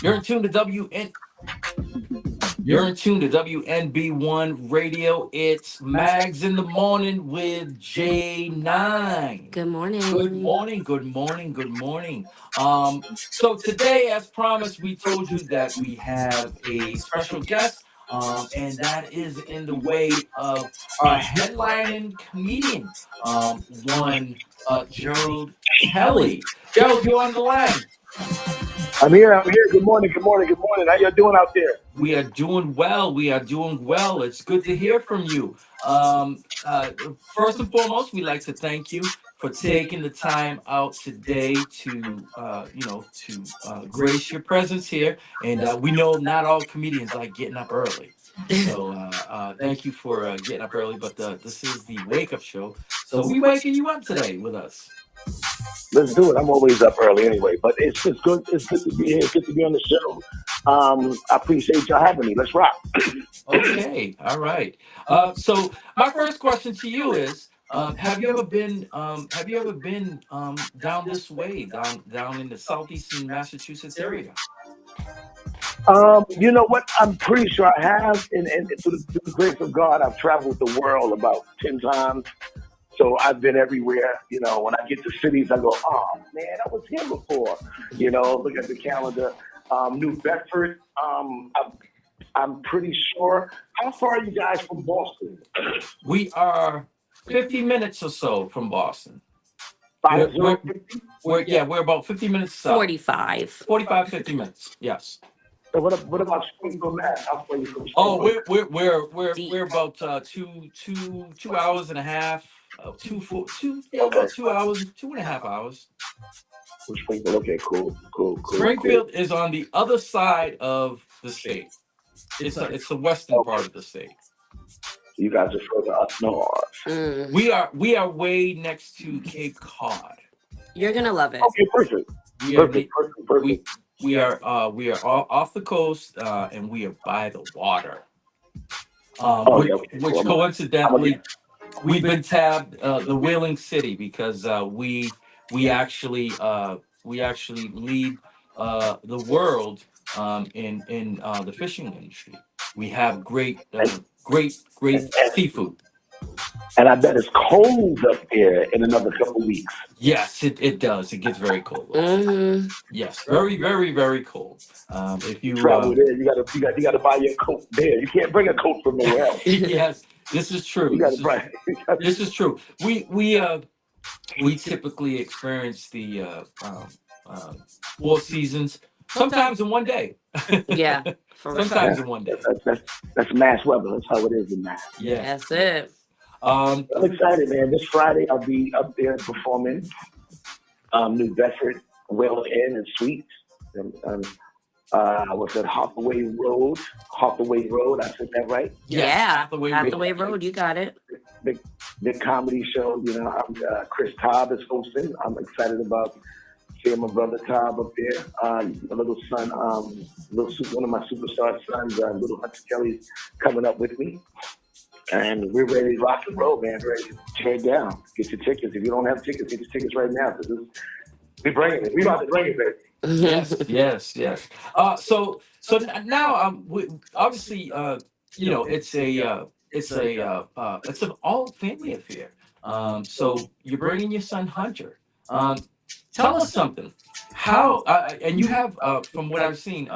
You're in tune to WN. You're in tune to WNB1 Radio. It's Mags in the morning with J-9. Good Good morning. morning, good morning, good morning. So today, as promised, we told you that we have a special guest, and that is in the way of our headlining comedian, one Gerald Kelly. Gerald, you're on the line. I'm here. I'm here. Good morning. Good morning. Good morning. How you doing out there? We are doing well. We are doing well. It's good to hear from you. First and foremost, we'd like to thank you for taking the time out today to, grace your presence here. And we know not all comedians like getting up early. So thank you for getting up early. But this is the wake up show. So we waking you up today with us. Let's do it. I'm always up early anyway, but it's just good. It's good to be here. It's good to be on the show. I appreciate y'all having me. Let's rock. Okay, all right. So my first question to you is, have you ever been down this way, down in the southeastern Massachusetts area? You know what? I'm pretty sure I have, and through the grace of God, I've traveled the world about 10 times. So I've been everywhere. You know, when I get to cities, I go, "Oh man, I was here before." You know, look at the calendar. New Bedford. I'm pretty sure. How far are you guys from Boston? We are 50 minutes or so from Boston. We're, Five we're, zero 50. we're about 50 minutes south. 45. 45, 50 minutes. Yes. So what about Springfield, Mass? How far are you from Oh, Springfield? we're Deep. about two hours and a half. Okay, About 2 hours, 2.5 hours. from Springfield. Okay, cool. Springfield is on the other side of the state. It's the western part Okay, of the state. you guys are further up north. Mm. We are way next to Cape Cod. You're going to love it. Okay, perfect, We are perfect, ne- perfect, we perfect. we are off the coast, and we are by the water. Oh Which, yeah, okay, cool. which I'm gonna coincidentally, we've been tabbed the Whaling City because we actually lead the world in the fishing industry. We have great and, seafood. and I bet it's cold up there in another couple weeks. Yes, it does. It gets very cold up there. Mm-hmm. Yes, very very cold. If You you travel there, you gotta buy your coat there. You can't bring a coat from nowhere else. yes, this is You true. gotta buy. This is true. We typically experience the um, 4 seasons, sometimes in one day. Yeah, for real. Sometimes Yeah, in one day. that's mass weather. That's how it is in mass. Yes, That's it. yes. Um, I'm excited, man. This Friday I'll be up there performing New Bedford, Well Inn and Suites. And what's that? Hathaway Road. I said that right? yes, Yeah. Hathaway Big, Road. Hathaway big, Road, you got it. big, big comedy show. You know, Chris Cobb is hosting. I'm excited about seeing my brother Cobb up there. My little son, one of my superstar sons, little Hunter Kelly's coming up with me. And we're ready to rock and roll, man. Ready to tear it down. Get your tickets. If you don't have tickets, get your tickets right now. Because we bringing it. We about to bring it, baby. Yes, yes, yes. Now, obviously, it's an all family affair. So you're bringing your son Hunter. Um, Tell us something. How and you have, from what I've seen,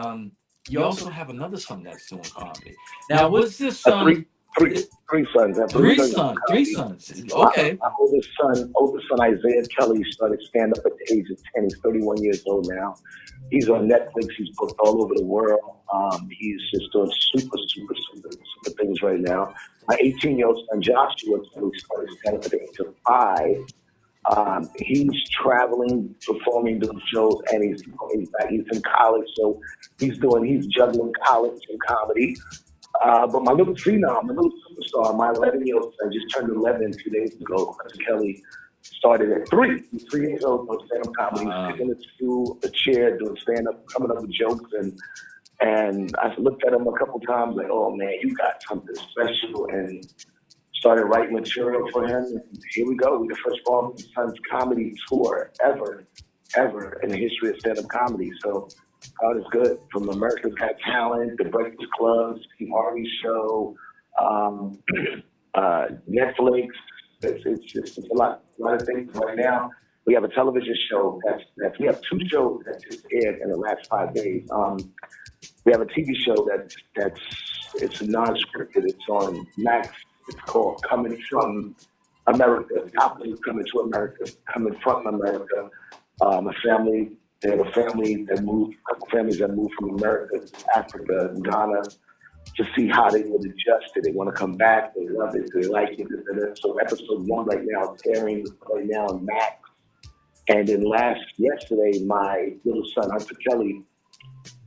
you also have another son that's doing comedy. Now, was this Three, son three, three sons. I have three sons in three comedy. sons? My, Okay. my oldest son Isaiah Kelly started stand up at the age of 10. He's 31 years old now. He's on Netflix. He's booked all over the world. He's just doing super things right now. My 18-year-old son Joshua Kelly started stand up at the age of 5. He's traveling, performing, doing shows, and he's in college, so he's juggling college and comedy. But my little phenom, my little superstar, my 11-year-old son just turned 11 2 days ago. Chris Kelly started at 3. He's 3 years old doing stand-up comedy. He's sitting in a stool, a chair, doing stand-up, coming up with jokes, and I looked at him a couple times like, oh man, you got something special, and started writing material for him. And here we go. We're the first Boston Son's comedy tour ever. ever in the history of stand-up comedy. So God is good. From America's Got Talent, The Breakfast Club, Steve Harvey's show, um, Netflix. It's a lot of things right now. We have a television show we have two shows that just aired in the last 5 days. We have a TV show it's non-scripted. It's on Max. It's called Coming From America. Company coming to America, coming from America. A family. They have a family that moved. A couple families that moved from America to Africa and Ghana to see how they would adjust it. They want to come back. They love it. They like it. So episode 1 right now is airing right now on Max. And then yesterday, my little son Hunter Kelly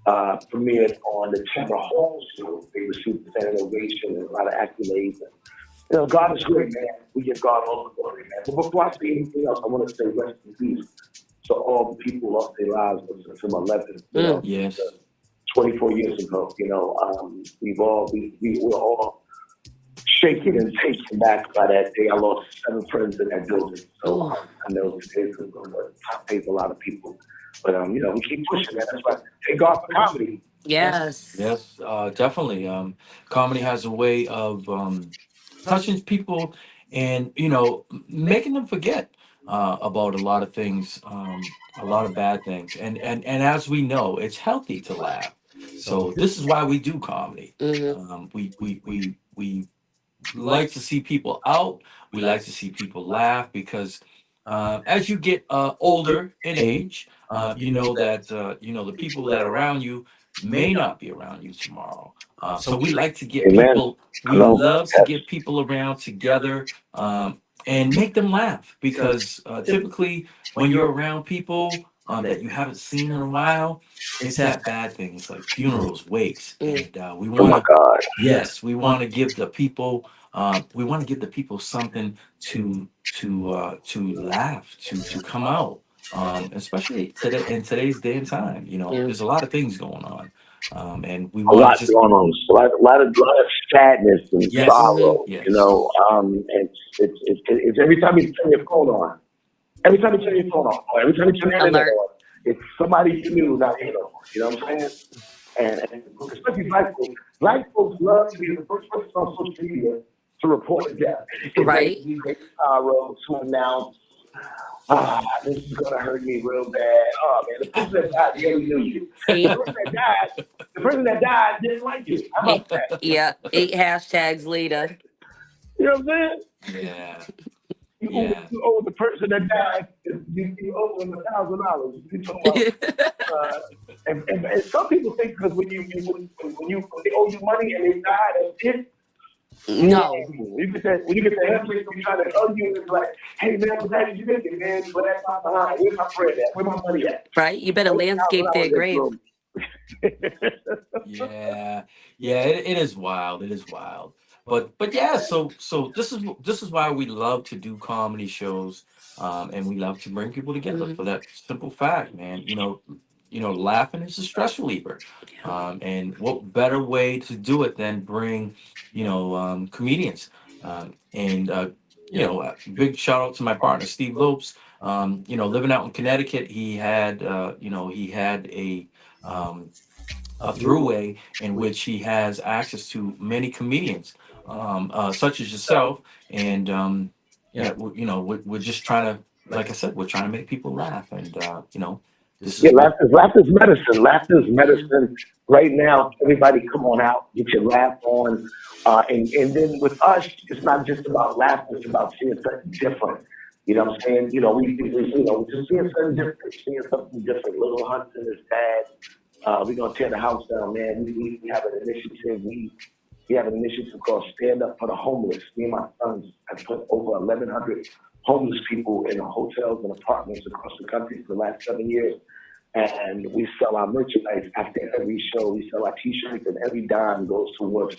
premiered on the Tamara Hall show. They received a standing ovation and a lot of accolades. And, God is great, man. We give God all the glory, man. But before I say anything else, I want to say rest in peace to all the people who lost their lives from 11. Yes. 24 years ago. We were all shaken and taken back by that day. I lost 7 friends in that building. So I know it's going to take a lot of people. But, we keep pushing, man. That's why thank God for comedy. Yes. Yes, definitely. Comedy has a way of touching people and, making them forget about a lot of things, a lot of bad things. And as we know, it's healthy to laugh. So this is why we do comedy. We like to see people out. We like to see people laugh because as you get older in age, you know that the people that are around you may not be around you tomorrow. So we like to get Amen. people. We Hello. love to get people around together and make them laugh because typically when you're around people that you haven't seen in a while, it's at bad things like funerals, wakes, and we Oh my want to. God. Yes, we want to give the people. We want to give the people something to laugh, to come out, especially today in today's day and time. There's a lot of things going on, and we A want lot to just going on. A lot of sadness and yes, sorrow. yes, It's every time you turn your phone on. Every time you turn your phone on, or every time you turn your internet on, it's somebody you knew not here no more. You know what I'm saying? And especially black folks. Black folks love to be the first person on social media to report a death. Right. They sorrow to announce, this is gonna hurt me real bad. Oh man, the person that died barely knew you. The person that died didn't like you. How about that? Yeah. 8 hashtags later. You know what I'm saying? yeah, You yeah. owe the person that died. You owe them $1,000. You talking about, and some people think because when they owe you money and they die, that's it. No. When you get the help from trying to owe you, it's like, hey man, I'm glad you make it, man. But that's not behind. Where's my bread at? Where my money at? Right? You better landscape their grave. Yeah, it is wild. It is wild. But yeah, so this is why we love to do comedy shows, and we love to bring people together for that simple fact, man. Laughing is a stress reliever, and what better way to do it than bring, comedians, and big shout out to my partner Steve Lopes. Living out in Connecticut, he had a throughway in which he has access to many comedians, such as yourself. And we're just trying to, like I said, we're trying to make people laugh. And this is what. Laughter's medicine. Laughter's medicine. Right now, everybody come on out, get your laugh on. And then with us, it's not just about laughter, it's about seeing something different. You know what I'm saying? We just seeing something different. Little Hudson is bad. We're gonna tear the house down, man. We have an initiative. We have an initiative called Stand Up for the Homeless. Me and my sons have put over 1,100 homeless people in hotels and apartments across the country for the last 7 years. And we sell our merchandise after every show. We sell our T-shirts, and every dime goes towards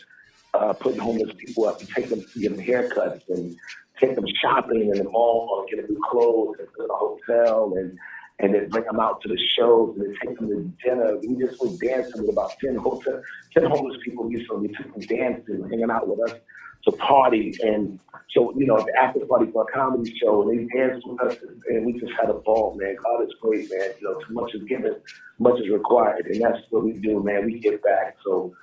putting homeless people up and take them, get them haircuts, and take them shopping in the mall, and get them new clothes, and put in a hotel, and then bring them out to the shows, and then take them to dinner. We just went dancing with about 10 homeless people recently. We took them dancing, hanging out with us. to party. And so, the after party for a comedy show, and they danced with us, and we just had a ball, man. God is great, man. Too much is given, much is required, and that's what we do, man. We give back. So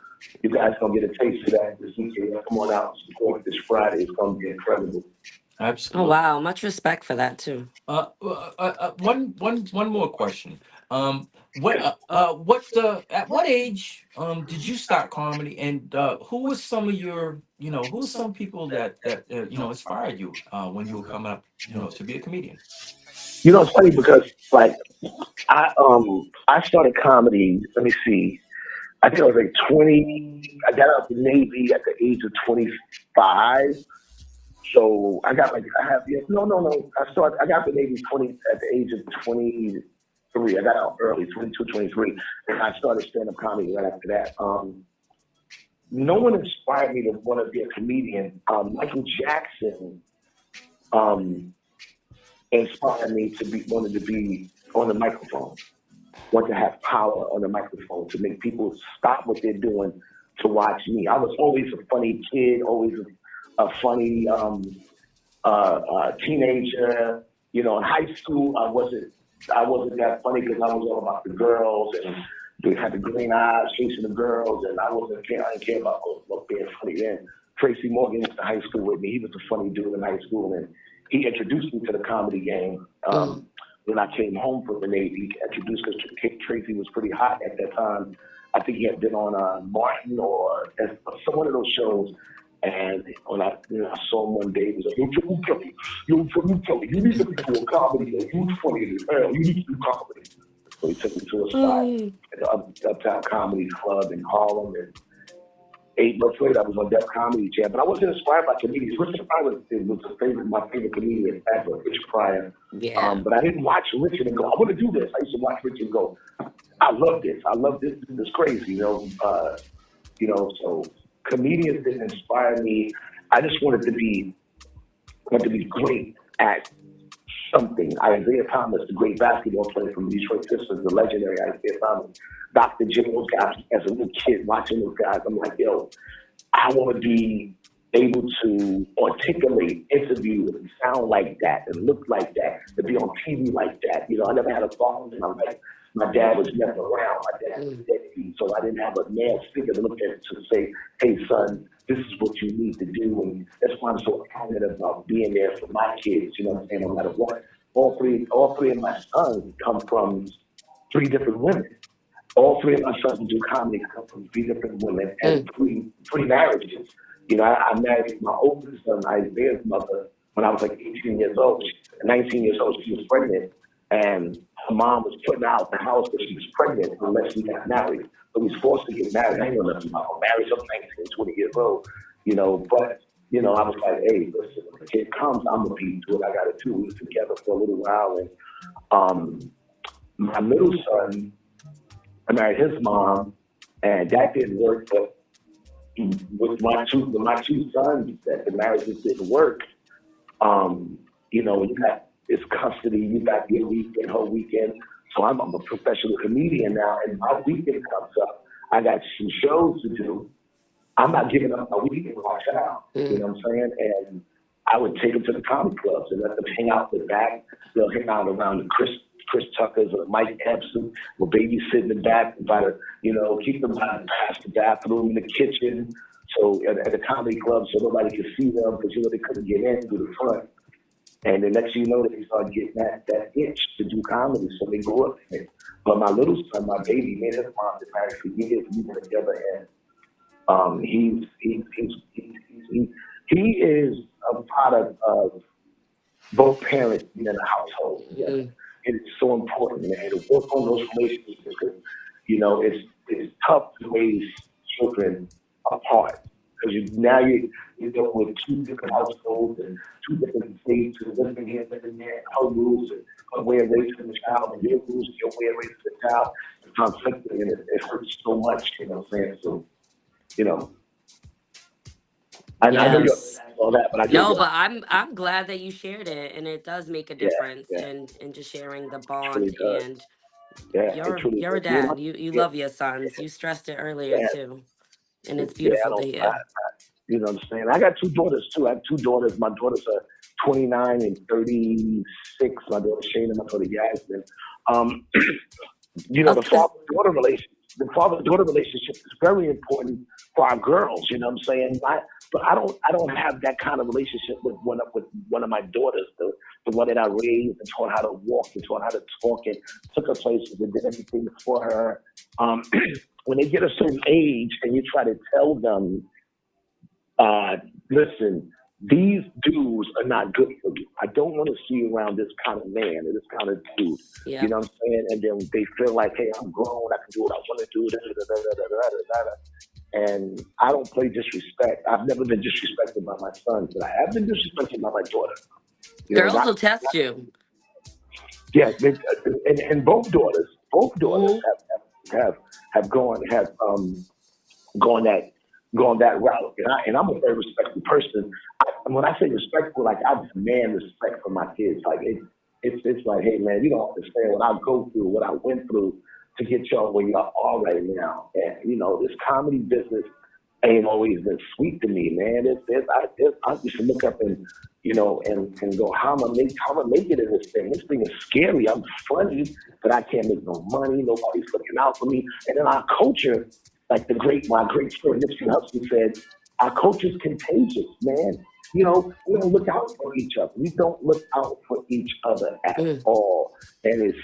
you guys gonna get a taste of that this weekend. Come on out and support this Friday. It's gonna be incredible. Oh Absolutely. wow, much respect for that too. One more question. At what age did you start comedy, and who was some of your, who was some people that inspired you when you were coming up, to be a comedian? It's funny because like I started comedy. Let me see. I think I was like 20. I got out of the Navy at the age of 25. So I got like I have yeah, no. I got the Navy 20 at the age of 23. I got out early, 22, 23, and I started stand up comedy right after that. No one inspired me to want to be a comedian. Michael Jackson um, inspired me to be wanted to be on the microphone, want to have power on the microphone to make people stop what they're doing to watch me. I was always a funny kid, always a funny teenager. In high school, I wasn't that funny because I was all about the girls and they had the green eyes chasing the girls, and I didn't care about being funny then. Tracy Morgan went to high school with me. He was a funny dude in high school, and he introduced me to the comedy game. Mm. When I came home from the Navy, he introduced because Tracy was pretty hot at that time. I think he had been on Martin or some one of those shows. And when I saw him one day, he was like, yo, Kelly, you need to do a comedy. You funny as hell. You need to do comedy. So he took me to a spot Mm. at the Uptown Comedy Club in Harlem. And 8 months later, I was on Def Comedy Jam. But I wasn't inspired by comedians. Richard Pryor was my favorite comedian ever, Richard Pryor. Yeah. But I didn't watch Richard and go, I want to do this. I used to watch Richard and go, I love this. I love this. This is crazy, so comedians didn't inspire me. I just wanted to be great at something. Isaiah Thomas, the great basketball player from the Detroit Pistons, the legendary Isaiah Thomas, Dr. Jim, those guys, as a little kid watching those guys, I'm like, yo, I want to be able to articulate, interview, and sound like that, and look like that, to be on TV like that. I never had a phone in my life. My dad was never around. My dad was deadbeat, so I didn't have a male figure to look at to say, "Hey, son, this is what you need to do." And that's why I'm so passionate about being there for my kids. You know what I'm saying? No matter what, all three of my sons come from 3 different women. All 3 of my sons who do comedy come from 3 different women and Mm. three marriages. I married my oldest son, Isaiah's mother, when I was like 18 years old. 19 years old, she was pregnant, and her mom was putting her out the house because she was pregnant unless we got married. So we was forced to get married. I ain't gonna let my mom marry some 19, 20 years old, But I was like, hey, listen, when the kid comes, I'm gonna do what I gotta do. We was together for a little while, and my middle son, I married his mom, and that didn't work. But with my two sons, that the marriages didn't work. You got it's custody, you got your weekend, her weekend. So I'm a professional comedian now, and my weekend comes up. I got some shows to do. I'm not giving up my weekend to watch out. You Mm. know what I'm saying? And I would take them to the comedy clubs and let them hang out in the back. They'll hang out around the Chris Tuckers or Mike Epps, will babysit in the back, by keep them past the bathroom in the kitchen. So at the comedy club, so nobody could see them because they couldn't get in through the front. And the next thing you know, they start getting that itch to do comedy, so they go up there. But my little son, my baby, me and his mom been married for years. We've been together, and he is a product of both parents being in the household together. Mm. It is so important, man, to work on those relationships because it's tough to raise children apart because you're dealing with 2 different households and 2 different states and living here, living there, and her rules and her way of raising the child and your rules and your way of raising the child. It's conflicting and it hurts so much. You know what I'm saying? So you know, I know you Yes. understand all that, but I do. No, but I'm glad that you shared it, and it does make a Yeah, difference yeah, in just sharing the it truly bond. does. And Yeah, it truly you're a does. Me and my dad. You yeah, love your sons. You stressed it earlier yeah, too, and it's yeah. I beautiful to don't. hear. You know what I'm saying? I got two daughters too. I have two daughters. My daughters are 29 and 36. My daughter Shane and my daughter Yasmin. Um, you know, Of course. the father-daughter relationship is very important for our girls. You know what I'm saying? But I don't have that kind of relationship with one of my daughters, the one that I raised and taught how to walk and taught how to talk and took her places and did everything for her. When they get a certain age and you try to tell them, listen, these dudes are not good for you. I don't want to see you around this kind of man or this kind of dude. Yeah. You know what I'm saying? And then they feel like, hey, I'm grown. I can do what I want to do. Da, da, da, da, da, da, da, da. And I don't play disrespect. I've never been disrespected by my sons, but I have been disrespected by my daughter. You know, Girls will test you. yeah, and both daughters Hmm. have gone that route. And I'm a very respectful person. When I say respectful, like I demand respect for my kids. Like it's like, hey man, you don't understand what I go through, what I went through to get y'all where y'all are right now. And you know, this comedy business ain't always been sweet to me, man. I used to look up and and go, how am I make it in this thing? This thing is scary. I'm funny, but I can't make no money. Nobody's looking out for me. And then our culture, like my great friend Nipsey Hussle said, our culture's contagious, man. You know, we don't look out for each other. We don't look out for each other at Mm. all. And it's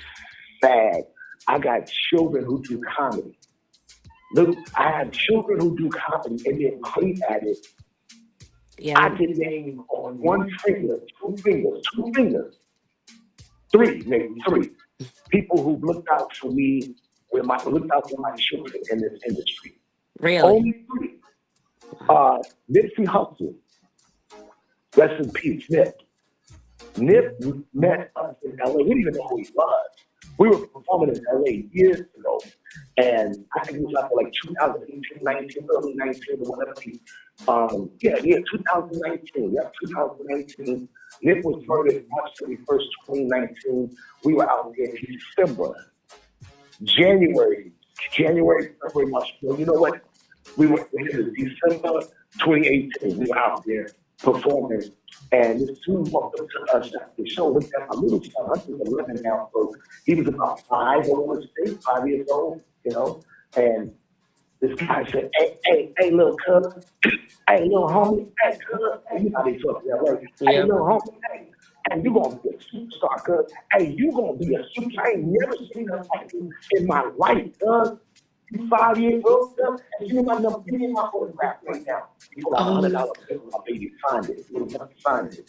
sad. I got children who do comedy. Look, I have children who do comedy and they're great at it. I Yeah. can name on one finger, two fingers, three, maybe three people who looked out for me looked out for my children in this industry. Really. Only three. Nipsey Hussle, rest in peace, Nip. Nip met us in LA. We didn't even know who he was. We were performing in LA years ago. And I think it was like 2018, 19, early 19 or whatever. 2019. Yeah, 2019. Nip was murdered March 31st, 2019. We were out there in December, January, February, March. Well, you know what? It was December 2018. We were out there performing. And this dude walked up to us after the show. Looked at my little son. I was 11 now, so he was about 5, I want to say, 5 years old, you know. And this guy said, hey, little cuz, hey, little homie, hey, cuz, hey, you know how they talk that way. Hey, Yep. little homie, hey, you gonna be a superstar, cuz. Hey, you gonna be a superstar. I ain't never seen a like you in my life, cuz. You 5 years old, cuz. And give me my number, give me my photograph right now. He pulled out a Oh hundred my dollar bill. My baby signed it. He never signed it.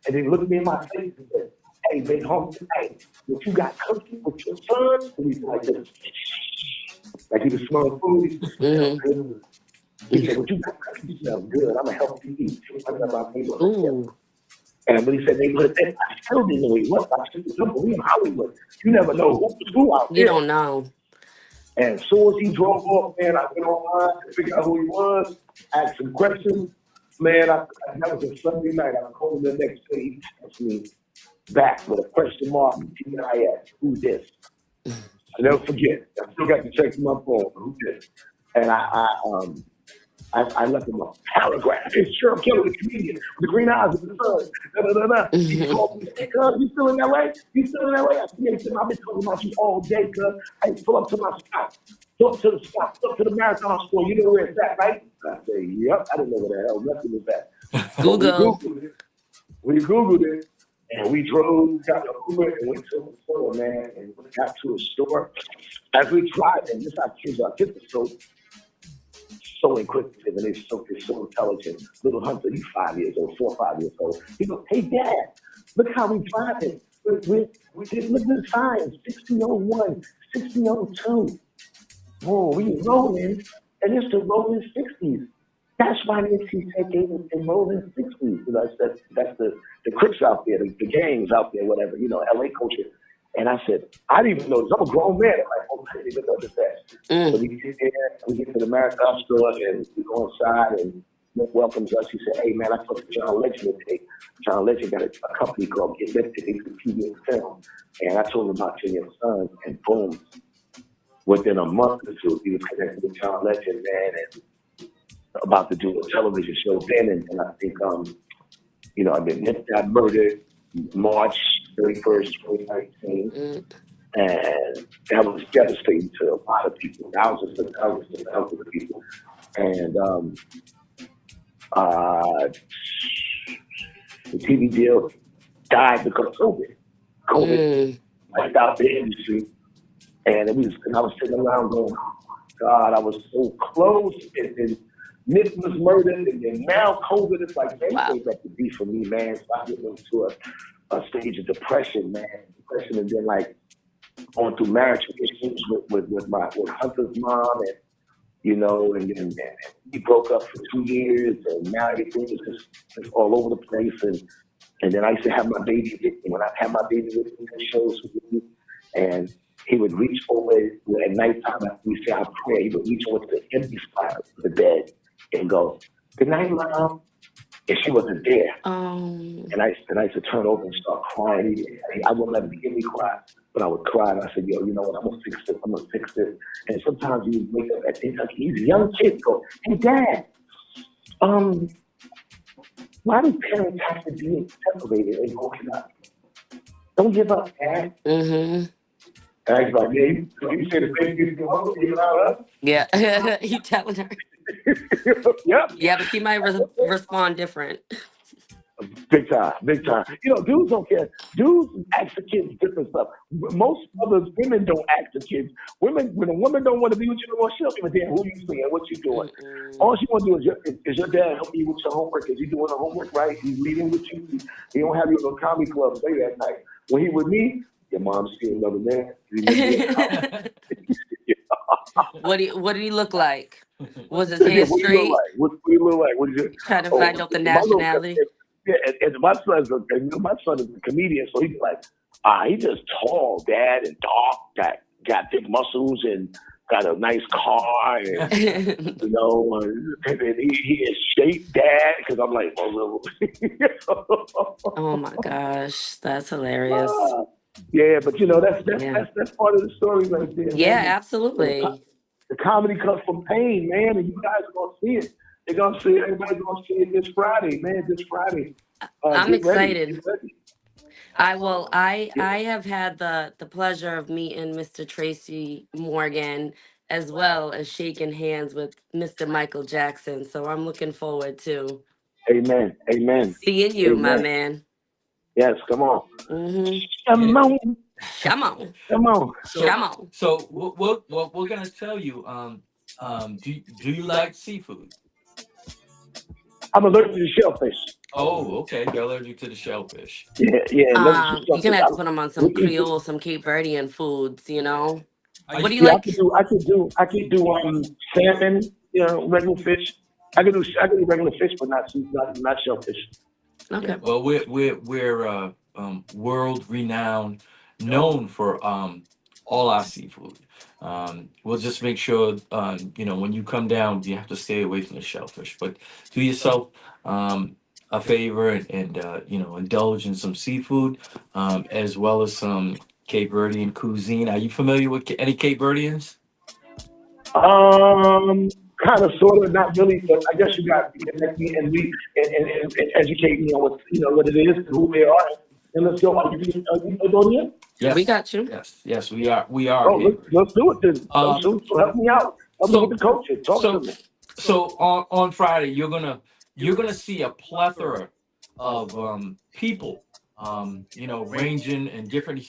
And then he looked me in my face and said, hey, big homie, hey, what you got cooking with your son? And he's like this. Like he was smelling food. He said, smell God. good. He said, what you got cooking? You smell good. I'm going to help you eat. I got my Hmm. neighborhood. Ooh. And when he said neighborhood, I still didn't know who he was. I said, we in Hollywood. You never know who out You there. don't know. And as soon as he drove off, man, I went online to figure out who he was, asked some questions. Man, that was a Sunday night. I called him the next day. He texted me back with a question mark, TIS. Who's this? I never forget. I still got to check my phone. Who's this? And I left him a paragraph. It's Cheryl Kelly, the comedian, with the green eyes with the sun. Da, da, da, da. He Mhm. called me, hey, cuz, you still in LA? You still in LA? I said, yeah, he said, I've been talking about you all day, cuz. Hey, pull up to my spot. Pull up to the spot. Pull up to the marathon store. You know where it's at, right? I said, yep. I didn't know where the hell nothing was at. But we Google. Googled it. And we drove, got the Uber, and went to the store, man, and got to a store. As we drive, and this our kids are so inquisitive and they're so intelligent. Little Hunter, he's 5 years old, 4 or 5 years old. He goes, hey dad, look how we driving. Look at the signs, 6001, 6002. Whoa, we rolling, and it's the rolling 60s. That's why they see taking in rolling 60s. You know, that's the Crips out there, the gangs out there, whatever, LA culture. And I said, I didn't even know this. I'm a grown man. I'm like, oh, I didn't even know this. So Mm. we get there, we get to the marathon store, and we go inside, and Nick welcomes us. He said, hey, man, I talked to John Legend today. John Legend got a company called Get Lifted. They do TV and film. And I told him about you and your son, and boom, within a month or two, he was connected with John Legend, man. And about to do a television show then, and I think I mean, Nick got murdered March 31st, 2019, Mm. and that was devastating to a lot of people, thousands of people, and uh, the TV deal died because of COVID. COVID Mm. wiped out the industry, and I was sitting around going, God, I was so close, and Nick was murdered, and then now COVID is like, man, Wow. things have to be for me, man. So I get into a stage of depression, man. Depression, and then like going through marital issues with Hunter's mom, and and then we broke up for 2 years, and now everything is just all over the place, and then I used to have my baby with me. When I had my baby with me, the shows with me, and he would reach over at nighttime after we say our prayer. He would reach over to the empty spot of the bed and go, "Good night, mom." And she wasn't there. Um. And I used to turn over and start crying. I wouldn't let him hear me cry, but I would cry. And I said, "Yo, you know what? I'm gonna fix this. I'm gonna fix this." And sometimes he would wake up at things like he's a young kid, go, "Hey, Dad, um, why do parents have to be separated and broken up? Don't give up, Dad." Mm-hmm. And I was like, "Yeah, you say the same thing to her, Yeah. You telling her? Yep. Yeah, but she might respond different. Big time, big time. Dudes don't care. Dudes ask the kids different stuff. Most mothers, women don't ask the kids. Women, when a woman don't want to be with you no more, she don't give a damn who you seeing, what you doing. Mm-mm. All she want to do is your dad help you with your homework? Is he doing the homework right? He's reading with you. He don't have you in a comedy club late at night. When he with me, your mom's seeing another man. What did he look like? Was his hair What do you look straight? like? What do you look like? What is it? Trying to Oh, find out the my little, nationality. yeah, and my son is a comedian, so he'd be like, he's just tall, Dad, and dark, got big muscles and got a nice car, and and he is shape, Dad, because I'm like, Oh my gosh, that's hilarious. yeah, but Yeah. that's part of the story right there, Yeah, man. absolutely. The comedy comes from pain, man, and you guys are gonna see it. They're gonna see it. Everybody's gonna see it this Friday, man. This Friday. I'm Get ready. excited. Get ready. I have had the pleasure of meeting Mr. Tracy Morgan as well as shaking hands with Mr. Michael Jackson. So I'm looking forward to Amen. Amen. seeing you, my Amen. man. Yes, come on. Mm-hmm. Come on. Come on. Come on. Come on. So what we're gonna tell you. Do you like seafood? I'm allergic to shellfish. Oh, okay. You're allergic to the shellfish. Yeah, allergic to You're gonna have to shellfish. put him on We some eat Creole, some Cape Verdean foods, you know. Are What do you, you Yeah, like? I could do salmon, regular fish. I could do regular fish, but not shellfish. Okay. well, we're world renowned, known for all our seafood. We'll just make sure when you come down, you have to stay away from the shellfish. But do yourself a favor and indulge in some seafood, as well as some Cape Verdean cuisine. Are you familiar with any Cape Verdeans? Kind of, sort of, not really, but I guess you got to connect me and educate me on what it is, who they are, and let's go. Are you Cambodian? We Yes, got you. yes, we are. We are Oh, here. let's do it then. Um, So help me out. Help me so with the coaching. Talk to so me. so on Friday you're gonna see a plethora of people, ranging in different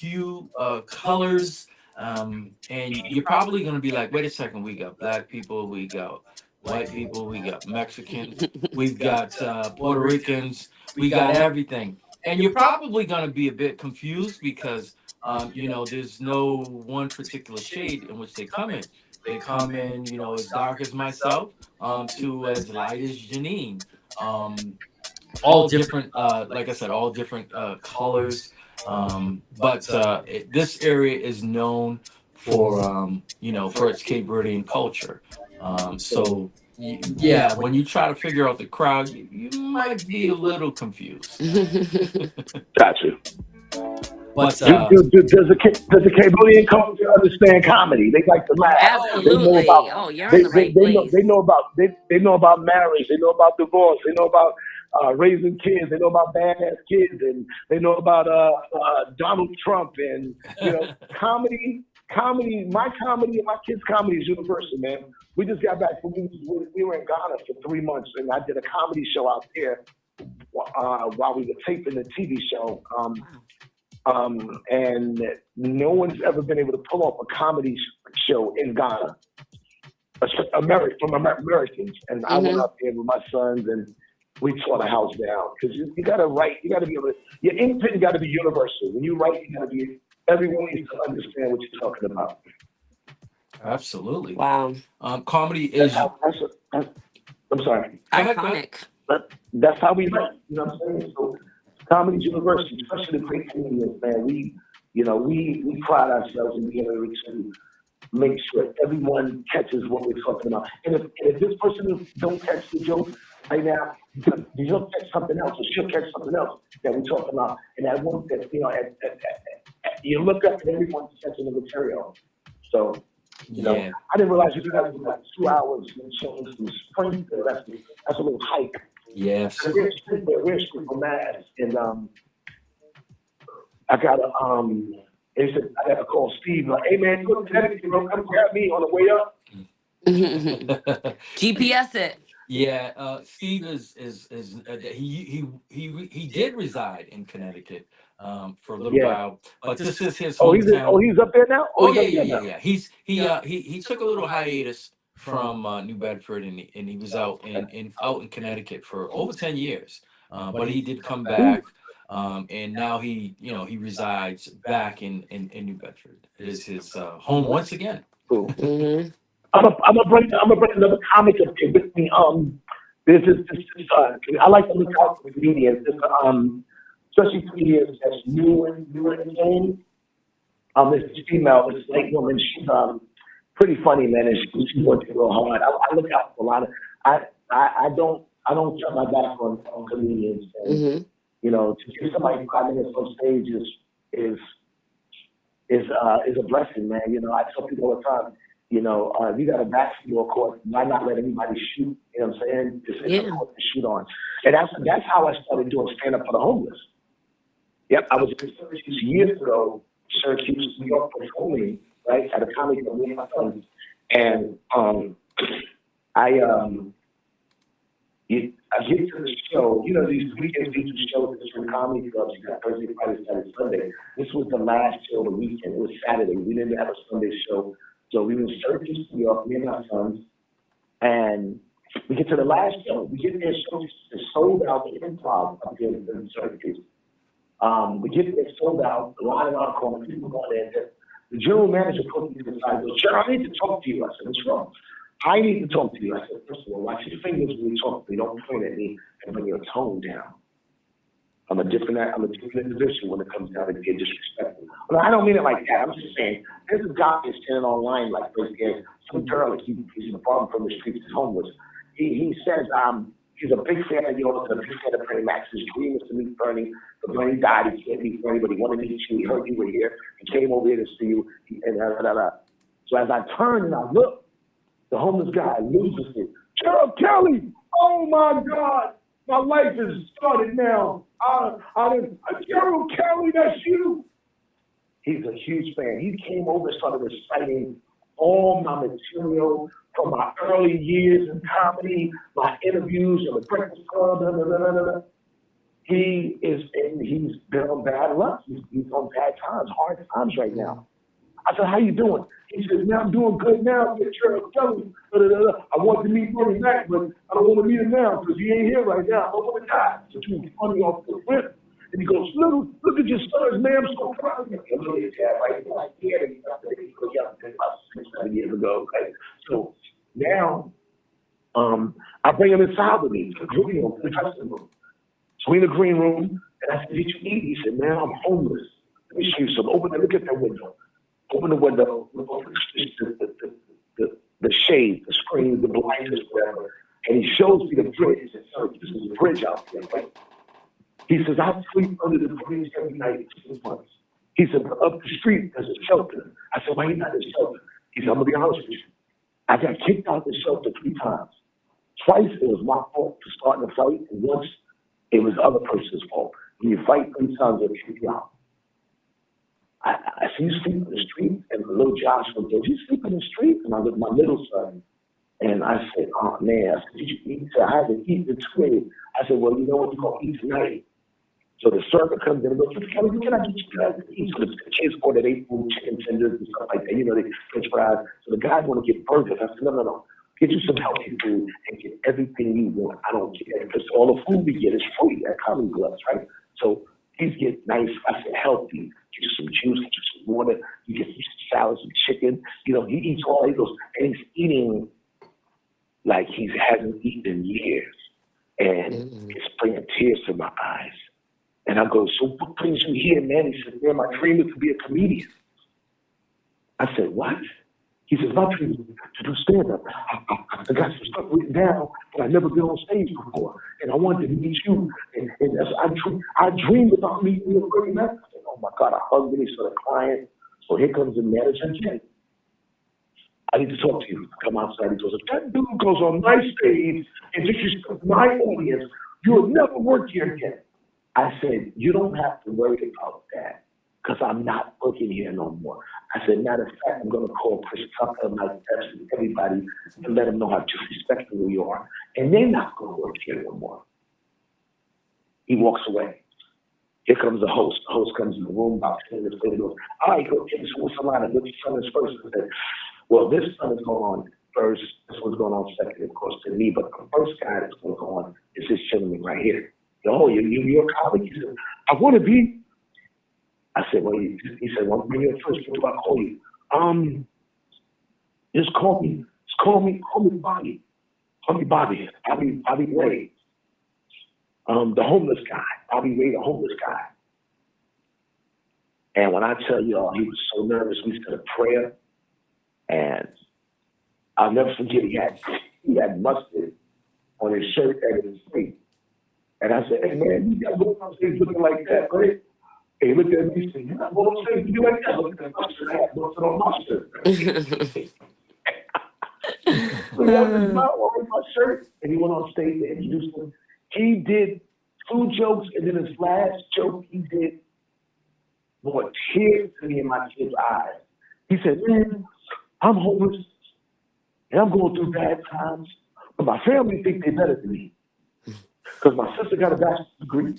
colors, and you're probably gonna be like, wait a second, we got black people, we got white people, we got Mexicans, we've got Puerto Ricans, we got everything, and you're probably gonna be a bit confused because there's no one particular shade in which they come in. They come in, as dark as myself, to as light as Janine. All different, like I said, all different colors. But this area is known for, for its Cape Verdean culture. Yeah, when you try to figure out the crowd, you might be a little confused. Got you. But Does the Cambodian culture understand comedy? They like to laugh. They know Absolutely. about Oh, you're in the right place. they know about marriage. They know about divorce. They know about raising kids. They know about badass kids, and they know about Donald Trump. And you know, comedy. My comedy and my kids' comedy is universal, man. We just got back from we were in Ghana for 3 months, and I did a comedy show out there while we were taping the TV show. And no one's ever been able to pull off a comedy show in Ghana, from Americans. And I went Mm-hmm. up there with my sons, and we tore the house down because you got to write. You got to be able to. Your input got to be universal. When you write, you got to be. Everyone needs to understand what you're talking about. absolutely. Wow. Comedy That's is. how. I'm sorry. Go ahead, go ahead. Iconic. But that's how we write. You know what I'm saying? So comedy's universal, especially the great comedians, man. We pride ourselves in being able to make sure everyone catches what we're talking about. And if this person don't catch the joke right now, he'll catch something else, or she'll catch something else that we're talking about. And that one that you look up and everyone's catching the material. So Yeah. I didn't realize you guys were like 2 hours and change from Springfield. That's a little hike. Yes. We're Springfield, Mass, and I got to call Steve, like, hey man, you go to Connecticut, bro, come grab me on the way up. GPS it. Yeah, Steve is he did reside in Connecticut for a little Yeah. while, but this is his Oh, hometown. he's up there now? Oh he's yeah, up yeah, there yeah, now. yeah. He took a little hiatus from New Bedford, and he was out in Connecticut for over 10 years. But he did come back, and now he resides back in New Bedford. It is his home once again. Cool. Mm-hmm. I'm gonna bring another comic up here with me. This I like to look out for comedians. Especially comedians that's new in the game. This female, this white woman, she's pretty funny, man, and she works real hard. I look out for a lot of. I don't turn my back on comedians, and Mm-hmm. to give somebody 5 minutes on stage is a blessing, man. I tell people all the time, if you got a basketball court, why not let anybody shoot? You know what I'm saying? Just hit the court to shoot on. And that's how I started doing stand up for the homeless. Yep, I was in Syracuse years ago, Syracuse, New York, performing, right, at a comedy club with my friends. And I get to the show, these weekend feature shows at different comedy clubs, you got Thursday, Friday, Saturday, Sunday. This was the last show of the weekend. It was Saturday. We didn't have a Sunday show. So we were in Syracuse, New York, me and my sons, and we get to the last show. We get there, show is sold out, the improv up here in Syracuse. We get there, sold out, the line around the corner, people going in. The general manager put me to the side, goes, Sharon, I need to talk to you. I said, what's wrong? I need to talk to you. I said, first of all, watch your fingers when you talk to me. Don't point at me and bring your tone down. I'm a different individual when it comes down to being disrespectful. Well, I don't mean it like that. I'm just saying, there's a guy that's standing online like this, and some girl that he's in the farm from the streets is homeless. He says he's a big fan of yours and a big fan of Bernie Mac. His dream is to meet Bernie, but Bernie died. He can't meet Bernie, but he wanted to meet you. He heard you were here. He came over here to see you. So as I turn and I look, the homeless guy loses it. Gerald Kelly! Oh my God! My life has started now. Gerald Kelly, that's you. He's a huge fan. He came over and started reciting all my material from my early years in comedy, my interviews on the Breakfast Club. He's been on bad luck. He's on bad times, hard times right now. I said, how you doing? He says, man, I'm doing good now. Gerald Kelly. I want to meet Bernie Mac, but I don't want to meet him now because he ain't here right now. I don't want to die. So he was funny off the rip. And he goes, look at your sons, man. I'm so proud of you. And look at that, right? Like, yeah, about 6-7 years ago, right? So now, I bring him inside with me to the green room, to the dressing room. So we in the green room, and I said, did you eat? He said, man, I'm homeless. Let me show you something. Look at that window. Open the window, the shade, the screen, the blinders, whatever. And he shows me the bridge. This is a bridge out there, right? He says, I sleep under the bridge every night for 6 months. He said, but up the street, there's a shelter. I said, why you not in the shelter? He said, I'm going to be honest with you. I got kicked out of the shelter 3 times. Twice it was my fault for starting the fight, and once it was the other person's fault. When you fight 3 times, they'll kick you out. I see you sleep in the street, and little Josh was there. You sleep in the street? And I looked at my middle son, and I said, oh man, I said, did you eat? He said, I haven't eaten in 2 days. I said, well, you know what, you're going to eat tonight. So the server comes in and goes, Kelly, can I get you guys to eat? So the kids order they food, chicken tenders and stuff like that. You know, they French fries. So the guys want to get burgers. I said, no. Get you some healthy food and get everything you want. I don't care. Because all the food we get is free at Comedy Clubs, right? So these get nice, I said healthy. Get you some juice, get you some water. You get some salads and chicken. You know, he eats all those. And he's eating like he hasn't eaten in years. And it's bringing tears to my eyes. And I go, so what brings you here, man? He said, man, my dream is to be a comedian. I said, what? He says, my dream is to do stand-up. I got some stuff written down, but I've never been on stage before. And I wanted to meet you. And I dreamed about meeting you a great man. I said, oh my God, I hugged him. He started crying. So here comes the manager, Jay. I need to talk to you. Come outside. He goes, if that dude goes on my stage and disrespects my audience, you'll never work here again. I said, you don't have to worry about that because I'm not working here no more. I said, matter of fact, I'm going to call Chris Tucker, Mike Epps, everybody and let them know how disrespectful you are. And they're not going to work here no more. He walks away. Here comes the host. The host comes in the room about 10 minutes later. Goes, all right, go get this one. Somebody, which son is first? I said, well, this son is going on first. This one's going on second, of course, to me. But the first guy that's going to go on is this gentleman right here. Oh, you're a comic? He said, I want to be. I said, well, he said, well, when you're first, what do I call you? Just call me Bobby. Call me Bobby. Bobby Ray. The homeless guy. Bobby Ray, the homeless guy. And when I tell y'all, he was so nervous, we said a prayer. And I'll never forget, he had mustard on his shirt and his face. And I said, hey, man, you got to go on stage looking like that, right? And he looked at me and said, you're not going on stage looking like that. Look at that mustard. I had mustard on mustard. So he had his mouth on my shirt, and he went on stage to introduce him. He did 2 jokes, and then his last joke he did brought tears to me in my kid's eyes. He said, man, I'm homeless, and I'm going through bad times, but my family think they're better than me. Because my sister got a bachelor's degree,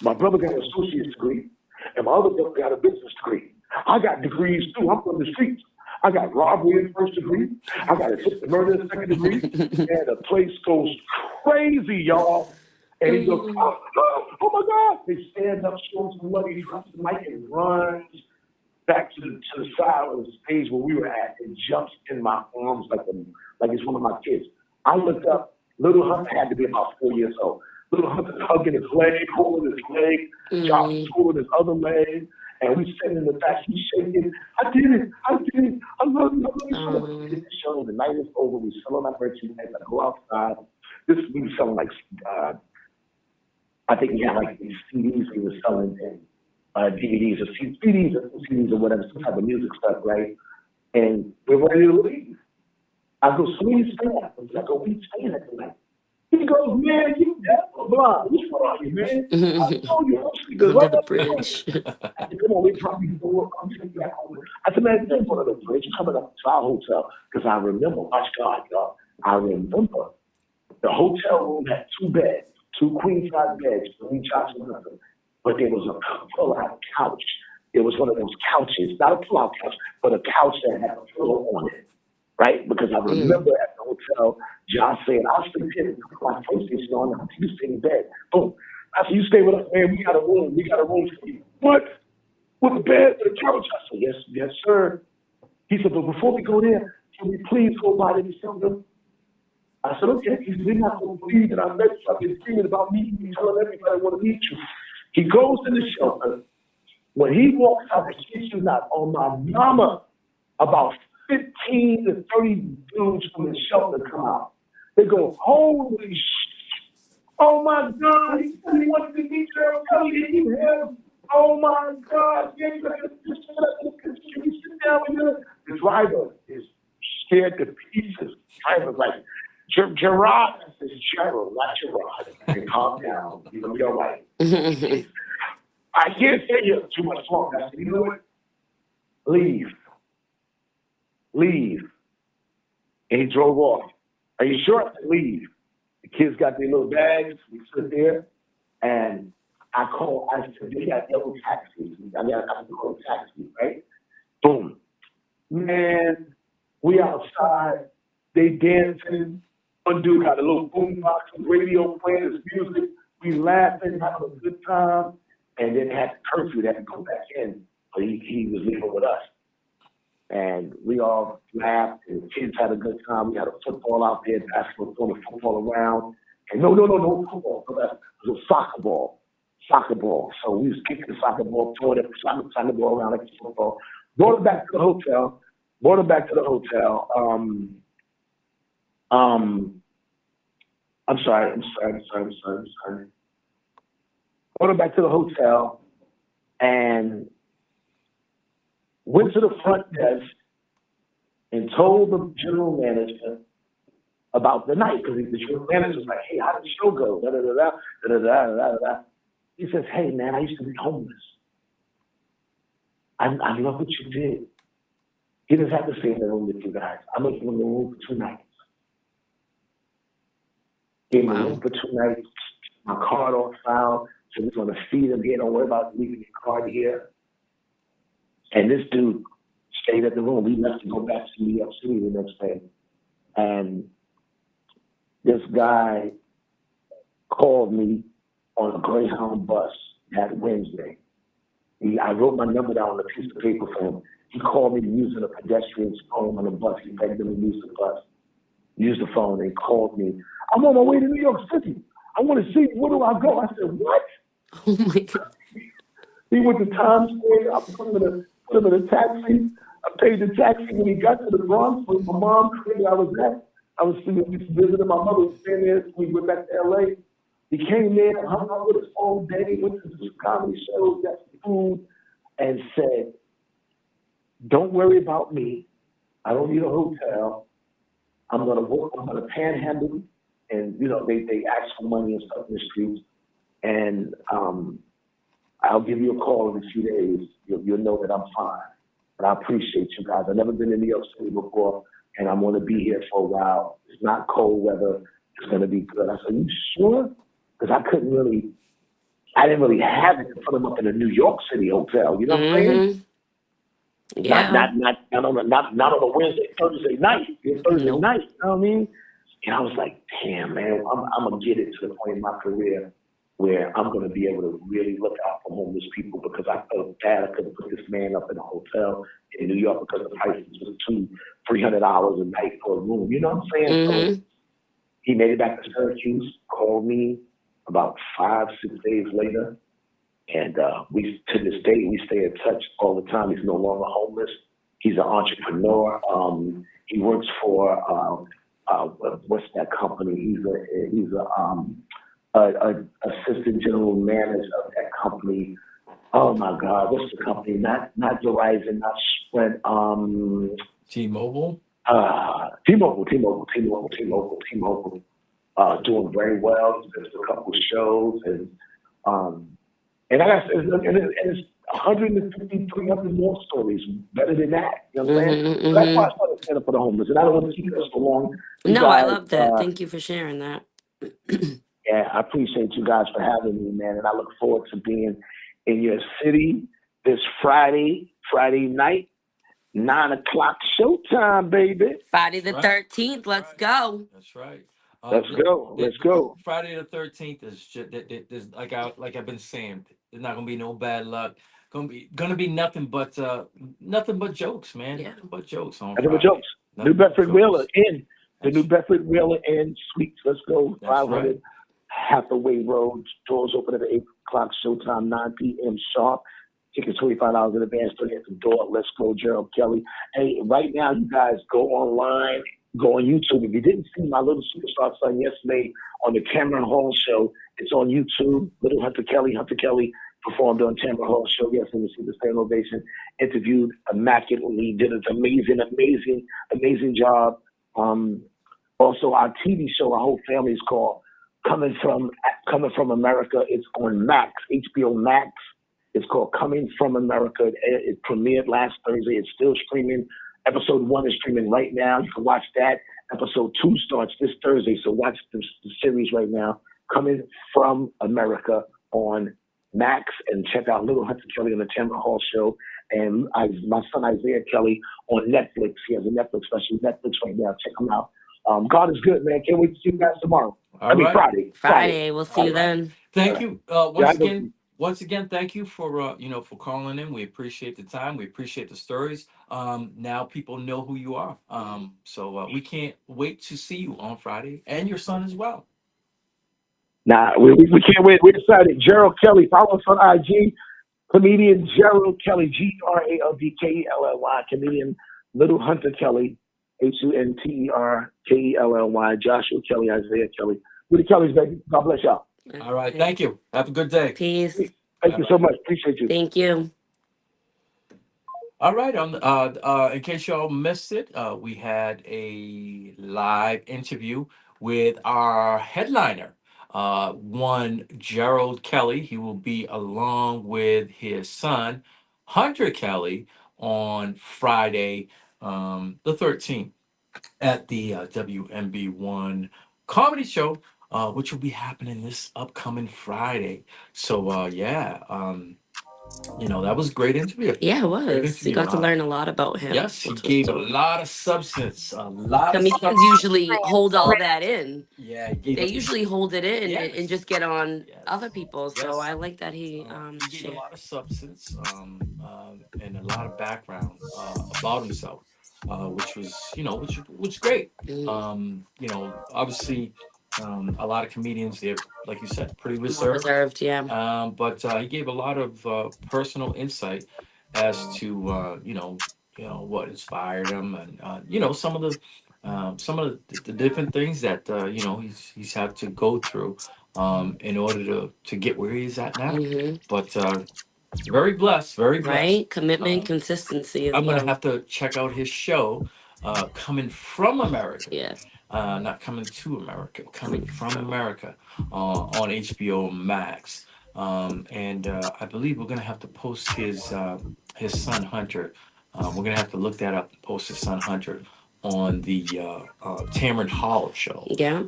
my brother got an associate's degree, and my other brother got a business degree. I got degrees too. I'm from the streets. I got robbery in first degree. I got attempted murder in second degree. And the place goes crazy, y'all. And he goes, oh my God. They stand up, show some money, he drops the mic and runs back to the side of the stage where we were at and jumps in my arms like it's one of my kids. I looked up. Little Hunter had to be about 4 years old. Little Hunter's hugging his leg, holding his leg, Josh is holding his other leg, and we sitting in the back, he's shaking. I did it, I love you, The show, the night is over, we selling our merchandise, I go outside. We were selling like, I think we had like these CDs we were selling and DVDs or CDs or whatever, some type of music stuff, right? And we're ready to leave. I go, so where you staying at? I go, where you staying at tonight? He goes, man, you deaf or blind? Which one are you, man? I told you, I'm Under the bridge. I said, come on, we probably go work. I'm taking you back home. I said, man, there's one of the bridge coming up to our hotel. Because I remember, watch God, y'all. I remember the hotel room had 2 beds, 2 queen-size beds for each Johnson Hunter. But there was a pull-out couch. It was one of those couches, not a pull-out couch, but a couch that had a pillow on it. Right? Because I remember at the hotel, Josh saying, I'll sleep here. My PlayStation on, you stay in bed. Boom. I said, you stay with us, man. We got a room for you. What? With a bed, with a couch? I said, yes, sir. He said, but before we go there, can we please go by the shelter? I said, okay. He said, they're not going to believe that I met you. I've been dreaming about meeting you, telling everybody I want to meet you. He goes in the shelter. When he walks out, I kid you not, on my mama, about 15 to 30 dudes from the shelter come out. They go, holy shit. Oh my God, he said he wanted to meet Gerald Kelly. Did you hear him? Oh my God! Yeah, you gotta just sit down with you. The driver is scared to pieces. Driver's like, Gerard. I said, Gerald, not Gerard. And calm down. You're gonna be all right. I can't stay here too much longer. I said, you know what? Leave. Leave. And he drove off. Are you sure? I said, leave. The kids got their little bags. We stood there, and I said, they got yellow taxis. I can call a taxi, right? Boom. Man, we outside. They dancing. One dude got a little boombox radio playing his music. We laughing, having a good time. And then had curfew, they had to go back in. But he was leaving with us. And we all laughed, and the kids had a good time. We had a football out there, basketball, throwing the football around. And no football. It was a soccer ball. So we was kicking the soccer ball, throwing it, soccer ball around like a football. Brought it back to the hotel. I'm sorry. Brought her back to the hotel and went to the front desk and told the general manager about the night, because the general manager was like, hey, how did the show go? He says, hey, man, I used to be homeless. I love what you did. He doesn't have to stay in the room with you guys. I'm making him in the room for 2 nights. Gave him a room for 2 nights. My card all filed. So we're going to feed him here. Don't worry about leaving your card here. And this dude stayed at the room. We left to go back to New York City the next day. And this guy called me on a Greyhound bus that Wednesday. I wrote my number down on a piece of paper for him. He called me using a pedestrian's phone on the bus. He begged him to use the phone, and called me. I'm on my way to New York City. I want to see, where do I go? I said, what? Oh my God. He went to Times Square. I put him in a taxi. I paid the taxi. When he got to the Bronx, where my mom created, I was visiting my mother, was staying there. We went back to LA. He came there, hung out with us all day, went to some comedy shows, got some food, and said, don't worry about me. I don't need a hotel. I'm gonna panhandle, and they ask for money and stuff in the streets, and I'll give you a call in a few days. You'll know that I'm fine. But I appreciate you guys. I've never been in New York City before, and I'm gonna be here for a while. It's not cold weather. It's gonna be good. I said, you sure? Because I didn't really have it to put them up in a New York City hotel. You know what I'm saying? Yeah. Not on a Wednesday, Thursday night. Thursday night, you know what I mean? And I was like, damn, man, I'm going to get it to the point in my career where I'm going to be able to really look out for homeless people, because I felt bad I couldn't put this man up in a hotel in New York because the prices was $200-$300 a night for a room. You know what I'm saying? So he made it back to Syracuse, called me about 5-6 days later. And to this day, we stay in touch all the time. He's no longer homeless. He's an entrepreneur. He works for what's that company? He's a assistant general manager of that company. Oh my God, what's the company? Not Verizon, not Sprint. T-Mobile. T-Mobile. Doing very well. There's a couple of shows, and it's 150, 300 more stories better than that. You know what I'm saying? So that's why I started stand up for the homeless, and I don't want to keep this so long. I love that. Thank you for sharing that. Yeah, I appreciate you guys for having me, man, and I look forward to being in your city this Friday night, 9:00 showtime, baby. Friday the 13th. Let's go. That's right. Let's go. Friday the 13th is just, like I've been saying, there's not gonna be no bad luck. Gonna be nothing but jokes, man. Yeah. Nothing but jokes on Nothing but Friday. jokes. New Bedford Wheeler in. The New Bedford Wheeler in Suites. Let's go. 500 Hathaway Road. Doors open at 8:00 showtime, 9 p.m. sharp. Tickets $25 in advance. Put it at the door. Let's go, Gerald Kelly. Hey, right now, you guys go online. Go on YouTube. If you didn't see my Little Superstar Son yesterday on the Cameron Hall show, it's on YouTube. Little Hunter Kelly performed on Tamara Hall show. Yes, and received the standing ovation. Interviewed immaculately. Did an amazing job. Um, Also, our TV show, our whole family is called Coming from America. It's on Max, HBO Max. It's called Coming from America. It premiered last Thursday. It's still streaming. Episode 1 is streaming right now. You can watch that. Episode 2 starts this Thursday. So watch the series right now. Coming from America on Max, and check out Little Hunter Kelly on the Tamara Hall show. And my son Isaiah Kelly on Netflix. He has a Netflix special. Netflix right now. Check him out. God is good, man. Can't wait to see you guys tomorrow. Friday. Friday. We'll see you then. Thank you. Yeah, Once again, thank you for for calling in. We appreciate the time. We appreciate the stories. Now people know who you are. So we can't wait to see you on Friday and your son as well. Nah, we can't wait. We're excited. Gerald Kelly, follow us on IG. Comedian Gerald Kelly, GRALDKELLY. Comedian Little Hunter Kelly, HUNTERKELLY. Joshua Kelly, Isaiah Kelly. We're the Kellys, baby. God bless y'all. All right. Thank you. Have a good day. Peace. Thank you so much. Appreciate you. Thank you. All right. In case y'all missed it, we had a live interview with our headliner, one Gerald Kelly. He will be along with his son, Hunter Kelly, on Friday, the 13th, at the WMB1 comedy show, which will be happening this upcoming Friday. So, that was a great interview. Yeah, it Great was. interview. You got to learn a lot about him. Yes, he which was gave a dope. lot of substance, a lot of Comedians substance. usually hold all that in. Yeah, he gave They a- usually hold it in Yes. and just get on Yes. other people. So Yes. I like that he He gave shared. a lot of substance, and a lot of background about himself, which was, which great. Obviously, a lot of comedians, they're, like you said, pretty More reserved. reserved, yeah. But he gave a lot of personal insight as to what inspired him, and some of the different things that he's had to go through in order to get where he's at now. Hmm. But very blessed, very blessed. Right? Commitment, Uh, consistency as I'm gonna well. have to check out his show, Coming from America. Yeah. Not coming to America, coming from America, on HBO Max. And I believe we're gonna have to post his son Hunter. We're gonna have to look that up and post his son Hunter on the Tamron Hall show. Yeah.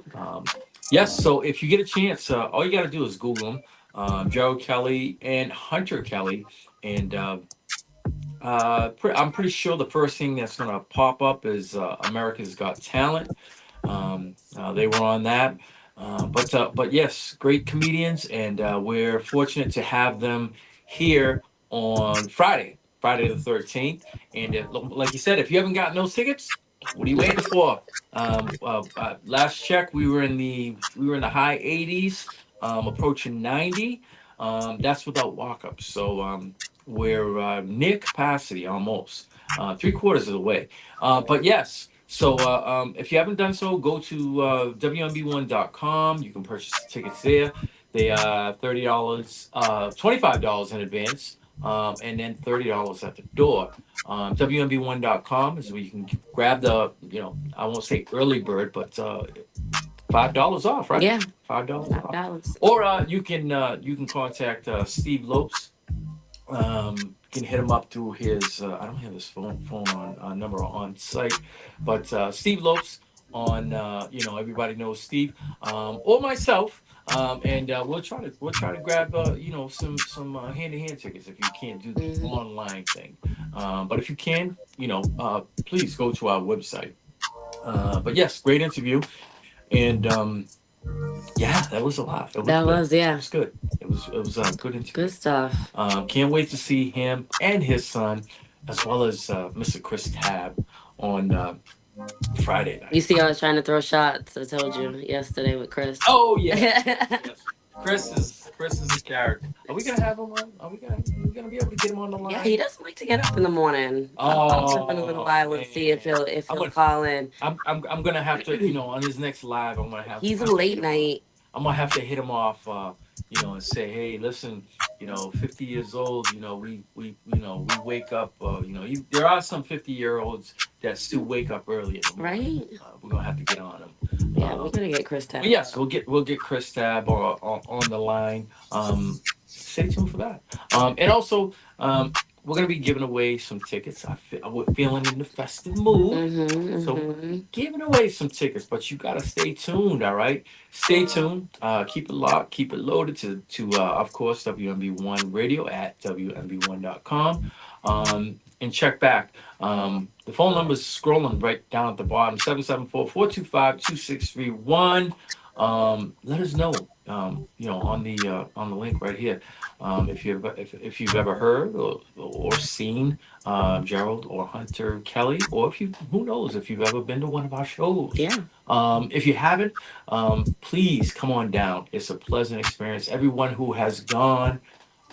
Yes, so if you get a chance, all you gotta do is Google him, Gerald Kelly and Hunter Kelly, and I'm pretty sure the first thing that's gonna pop up is America's Got Talent. They were on that. But yes, great comedians, and we're fortunate to have them here on Friday the 13th. And like you said, if you haven't gotten those tickets, what are you waiting for? Last check, we were in the high 80s, approaching 90. That's without walk-ups. So we're near capacity almost, three-quarters of the way. But yes. So if you haven't done so, go to WMB1.com. You can purchase the tickets there. They are $30, $25 in advance, and then $30 at the door. WMB1.com is where you can grab the, I won't say early bird, but $5 off, right? Yeah. $5 off. $5. Or you can contact Steve Lopes. You can hit him up through his. I don't have his phone on number on site, but Steve Lopes on. Everybody knows Steve, or myself, and we'll try to grab some hand-to-hand tickets if you can't do the Mhm. online thing. But if you can, please go to our website. But yes, great interview, and yeah, that was a lot. It was That good. was, yeah. It was good. It was a good interview. Good stuff. Can't wait to see him and his son, as well as Mr. Chris Tab on Friday night. You see, I was trying to throw shots. I told you yesterday with Chris. Oh yeah, yes. Chris is a character. Are we gonna have him on? Are we gonna be able to get him on the line? Yeah, he doesn't like to get up in the morning. I'll check in a little while and see if he'll call in. I'm gonna have to, on his next live, I'm gonna have. He's a late night I'm gonna have to hit him off, and say, hey, listen, 50 years old, we wake up, there are some 50-year-olds that still wake up early in the morning. Right? We're gonna have to get on them. Yeah, we're gonna get Chris But Tab. yes, we'll get Chris Tab or on the line. Stay tuned for that. And also, we're gonna be giving away some tickets. We're feeling in the festive mood, so we're gonna Mm-hmm. be giving away some tickets. But you gotta stay tuned. All right, stay tuned. Keep it locked. Keep it loaded to of course WMB1 Radio at WMB1.com. And check back. The phone number is scrolling right down at the bottom, 774-425-2631. Let us know, on the link right here. If you've ever heard or seen Gerald or Hunter Kelly, or if you who knows if you've ever been to one of our shows. Yeah. If you haven't, please come on down. It's a pleasant experience. Everyone who has gone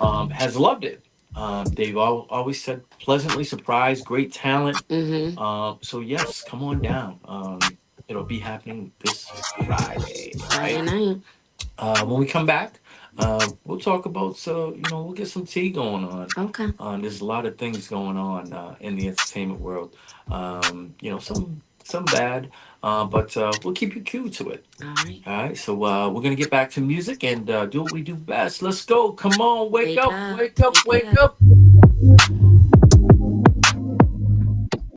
has loved it. They've always said pleasantly surprised, great talent. Mm-hmm. So yes, come on down. It'll be happening this Friday, Friday right? night. When we come back, we'll talk about we'll get some tea going on. Okay. There's a lot of things going on in the entertainment world. Some bad, but we'll keep you cued to it. All right. All right, so we're gonna get back to music and do what we do best. Let's go. Come on, wake up, wake up, wake up.